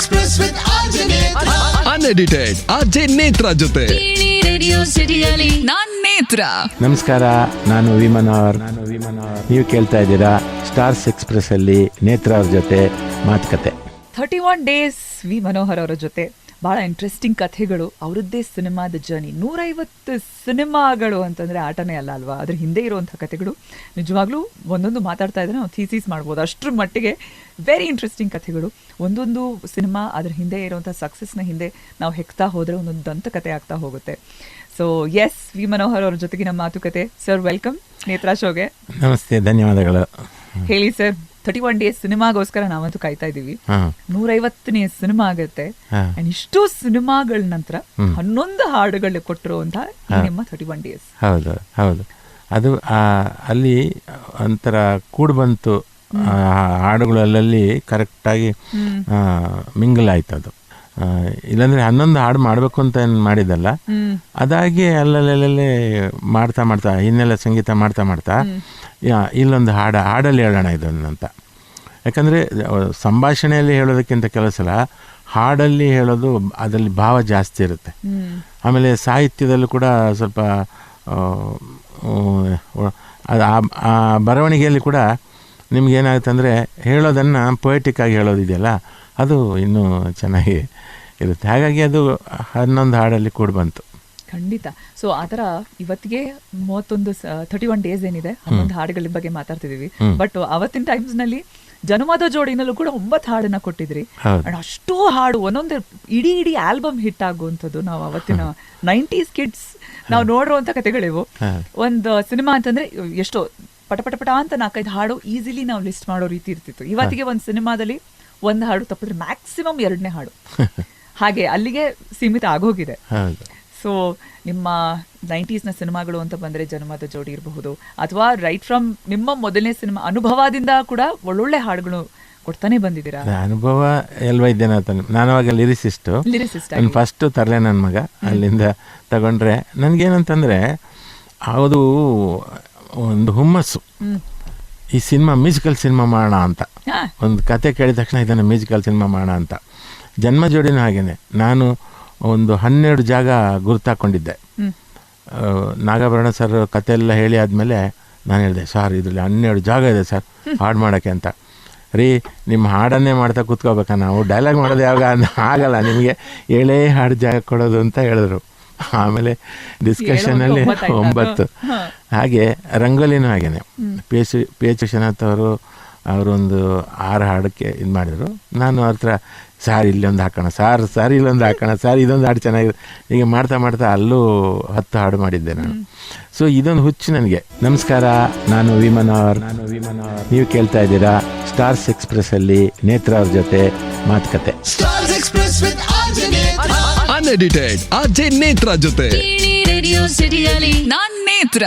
Express with Arjun. Unedited RJ Netra ಜೊತೆ radio ಸಿಟಿಯಲ್ಲಿ ನಾನ್ ನೇತ್ರ. ನಮಸ್ಕಾರ, ನಾನು ವಿಮನವರ್. ನೀವು ಕೇಳ್ತಾ ಇದ್ದೀರಾ ಸ್ಟಾರ್ಸ್ ಎಕ್ಸ್ಪ್ರೆಸ್ ಅಲ್ಲಿ ನೇತ್ರ ಅವ್ರ ಜೊತೆ ಮಾತುಕತೆ. 31 ಡೇಸ್ ವಿ ಮನೋಹರ್ ಅವರ ಜೊತೆ ಭಾಳ ಇಂಟ್ರೆಸ್ಟಿಂಗ್ ಕಥೆಗಳು, ಅವರದ್ದೇ ಸಿನಿಮಾದ ಜರ್ನಿ. 150 ಸಿನಿಮಾಗಳು ಅಂತಂದರೆ ಆಟನೇ ಅಲ್ಲ ಅಲ್ವಾ. ಅದ್ರ ಹಿಂದೆ ಇರುವಂಥ ಕಥೆಗಳು ನಿಜವಾಗ್ಲೂ ಒಂದೊಂದು ಮಾತಾಡ್ತಾ ಇದ್ರೆ ನಾವು ಥೀಸಿಸ್ ಮಾಡ್ಬೋದು, ಅಷ್ಟರ ಮಟ್ಟಿಗೆ ವೆರಿ ಇಂಟ್ರೆಸ್ಟಿಂಗ್ ಕಥೆಗಳು. ಒಂದೊಂದು ಸಿನಿಮಾ ಅದ್ರ ಹಿಂದೆ ಇರುವಂಥ ಸಕ್ಸಸ್ನ ಹಿಂದೆ ನಾವು ಹೆಕ್ತಾ ಹೋದರೆ ಒಂದೊಂದು ದಂತಕಥೆ ಆಗ್ತಾ ಹೋಗುತ್ತೆ. ಸೊ ಎಸ್, ವಿ ಮನೋಹರ್ ಅವ್ರ ಜೊತೆಗಿನ ಮಾತುಕತೆ. ಸರ್, ವೆಲ್ಕಮ್ ನೇತ್ರಾ ಶೋಗೆ. ನಮಸ್ತೆ, ಧನ್ಯವಾದಗಳು. ಹೇಳಿ ಸರ್, 31 ಡೇಸ್ ಸಿನಿಮಾಗೋಸ್ಕರ ನಾವಂತೂ ಕಾಯ್ತಾ ಇದ್ದೀವಿ. 150ನೇ ಸಿನಿಮಾ ಆಗುತ್ತೆ. ಇಷ್ಟು ಸಿನಿಮಾಗಳ ನಂತರ 11 ಹಾಡುಗಳು ಕೊಟ್ಟಿರುವಂತ ನಿಮ್ಮ 31 ಡೇಸ್. ಹೌದು ಹೌದು, ಅದು ಅಲ್ಲಿ ಒಂಥರ ಕೂಡ್ ಬಂತು. ಹಾಡುಗಳಲ್ಲಿ ಕರೆಕ್ಟಾಗಿ ಮಿಂಗಲ್ ಆಯ್ತು. ಅದು ಇಲ್ಲಾಂದ್ರೆ 11 ಹಾಡು ಮಾಡಬೇಕು ಅಂತ ಏನು ಮಾಡಿದಲ್ಲ, ಅದಾಗಿ ಅಲ್ಲಲ್ಲೇ ಮಾಡ್ತಾ ಮಾಡ್ತಾ ಹಿನ್ನೆಲೆ ಸಂಗೀತ ಮಾಡ್ತಾ ಮಾಡ್ತಾ ಇಲ್ಲೊಂದು ಹಾಡಲ್ಲಿ ಹೇಳೋಣ ಇದನ್ನು ಅಂತ. ಯಾಕಂದರೆ ಸಂಭಾಷಣೆಯಲ್ಲಿ ಹೇಳೋದಕ್ಕಿಂತ ಕೆಲವು ಸಲ ಹಾಡಲ್ಲಿ ಹೇಳೋದು ಅದರಲ್ಲಿ ಭಾವ ಜಾಸ್ತಿ ಇರುತ್ತೆ. ಆಮೇಲೆ ಸಾಹಿತ್ಯದಲ್ಲೂ ಕೂಡ ಸ್ವಲ್ಪ ಆ ಬರವಣಿಗೆಯಲ್ಲಿ ಕೂಡ ನಿಮ್ಗೇನಾಗುತ್ತೆ ಅಂದರೆ ಹೇಳೋದನ್ನು ಪೊಯೆಟಿಕ್ಕಾಗಿ ಹೇಳೋದಿದೆಯಲ್ಲ, ಅದು ಇನ್ನೂ ಚೆನ್ನಾಗಿ ಇರುತ್ತೆ. ಹಾಗಾಗಿ ಅದು 11 ಹಾಡಲ್ಲಿ ಕೂಡ ಬಂತು. ಖಂಡಿತ. ಸೊ ಆ ಥರ ಇವತ್ತಿಗೆ 31 ಡೇಸ್ ಏನಿದೆ 11 ಹಾಡುಗಳ ಬಗ್ಗೆ ಮಾತಾಡ್ತಿದ್ದೀವಿ. ಬಟ್ ಅವತ್ತಿನ ಟೈಮ್ಸ್ನಲ್ಲಿ ಜನುಮದ ಜೋಡಿನಲ್ಲೂ ಕೂಡ 9 ಹಾಡನ್ನ ಕೊಟ್ಟಿದ್ರಿ. ಅಷ್ಟು ಹಾಡು ಒಂದೊಂದು ಇಡೀ ಆಲ್ಬಮ್ ಹಿಟ್ ಆಗುವಂಥದ್ದು. ನಾವು ಅವತ್ತಿನ 90s ಕಿಡ್ಸ್ ನಾವು ನೋಡಿರುವಂಥ ಕಥೆಗಳಿವು. ಒಂದು ಸಿನಿಮಾ ಅಂತಂದ್ರೆ ಎಷ್ಟೋ ಪಟ ಅಂತ 4-5 ಹಾಡು ಈಸಿಲಿ ನಾವು ಲಿಸ್ಟ್ ಮಾಡೋ ರೀತಿ ಇರ್ತಿತ್ತು. ಇವತ್ತಿಗೆ ಒಂದು ಸಿನಿಮಾದಲ್ಲಿ 1 ಹಾಡು ತಪ್ಪಿದ್ರೆ ಮ್ಯಾಕ್ಸಿಮಮ್ 2ನೇ ಹಾಡು, ಹಾಗೆ ಅಲ್ಲಿಗೆ ಸೀಮಿತ ಆಗೋಗಿದೆ. ಸೊ ನಿಮ್ಮ 90s ಸಿನಿಮಾಗಳು ಅಂತ ಬಂದರೆ ಜನ್ಮದ ಜೋಡಿ ಇರಬಹುದು, ಅಥವಾ ರೈಟ್ ಫ್ರಮ್ ನಿಮ್ಮ ಮೊದಲನೇ ಸಿನಿಮಾ ಅನುಭವದಿಂದ ಕೂಡ ಒಳ್ಳೊಳ್ಳೆ ಹಾಡುಗಳು ಕೊಡ್ತಾನೆ ಬಂದಿದ್ದೀರಾ. ಅನುಭವ ಎಲ್ವೈದ್ಯನಾಥನ್, ನಾನು ಅವಾಗ ಲಿರಿಸಿಸ್ಟ್ ಫಸ್ಟ್ ತರಲೆ ನನ್ನ ಮಗ. ಅಲ್ಲಿಂದ ತಗೊಂಡ್ರೆ ನನಗೇನಂತಂದರೆ ಅದು ಒಂದು ಹುಮ್ಮಸ್ಸು. ಈ ಸಿನಿಮಾ ಮ್ಯೂಸಿಕಲ್ ಸಿನಿಮಾ ಮಾಡೋಣ ಅಂತ, ಒಂದು ಕತೆ ಕೇಳಿದ ತಕ್ಷಣ ಇದನ್ನು ಮ್ಯೂಸಿಕಲ್ ಸಿನಿಮಾ ಮಾಡೋಣ ಅಂತ. ಜನ್ಮ ಜೋಡಿನೂ ಹಾಗೇನೆ. ನಾನು ಒಂದು 12 ಜಾಗ ಗುರುತಾಕೊಂಡಿದ್ದೆ. ನಾಗಾಭರಣ ಸರ್ ಕತೆ ಎಲ್ಲ ಹೇಳಿ ಆದಮೇಲೆ ನಾನು ಹೇಳಿದೆ, ಸರ್ ಇದರಲ್ಲಿ 12 ಜಾಗ ಇದೆ ಸರ್ ಹಾಡು ಮಾಡೋಕ್ಕೆ ಅಂತ. ರೀ, ನಿಮ್ಮ ಹಾಡನ್ನೇ ಮಾಡ್ತಾ ಕೂತ್ಕೋಬೇಕಾ, ನಾವು ಡೈಲಾಗ್ ಮಾಡೋದು ಯಾವಾಗ ಆಗಲ್ಲ, ನಿಮಗೆ 7 ಹಾಡು ಜಾಗ ಕೊಡೋದು ಅಂತ ಹೇಳಿದ್ರು. ಆಮೇಲೆ ಡಿಸ್ಕಷನಲ್ಲಿ 9. ಹಾಗೆ ರಂಗೋಲಿನೂ ಹಾಗೇನೆ. ಪಿ ಎಚ್ ವಿಶ್ವನಾಥ್ ಅವರೊಂದು 6 ಹಾಡಕ್ಕೆ ಇದು ಮಾಡಿದರು. ನಾನು ಅವ್ರ ಹತ್ರ ಸಾರ್ ಇಲ್ಲೊಂದು ಹಾಕೋಣ, ಸಾರ್ ಇಲ್ಲೊಂದು ಹಾಕೋಣ, ಸಾರ್ ಇದೊಂದು ಹಾಡು ಚೆನ್ನಾಗಿದೆ, ಹೀಗೆ ಮಾಡ್ತಾ ಮಾಡ್ತಾ ಅಲ್ಲೂ 10 ಹಾಡು ಮಾಡಿದ್ದೆ ನಾನು. ಸೊ ಇದೊಂದು ಹುಚ್ಚು ನನಗೆ. ನಮಸ್ಕಾರ, ನಾನು ವಿಮನವರ್. ನೀವು ಕೇಳ್ತಾ ಇದ್ದೀರಾ ಸ್ಟಾರ್ಸ್ ಎಕ್ಸ್ಪ್ರೆಸ್ ಅಲ್ಲಿ ನೇತ್ರ ಅವ್ರ ಜೊತೆ ಮಾತುಕತೆ. Stars Express with Arjun. Unedited RJ Netra ಜೊತೆ ರೇಡಿಯೋ ಸಿಟಿಯಲ್ಲಿ ನಾನ್ ನೇತ್ರ.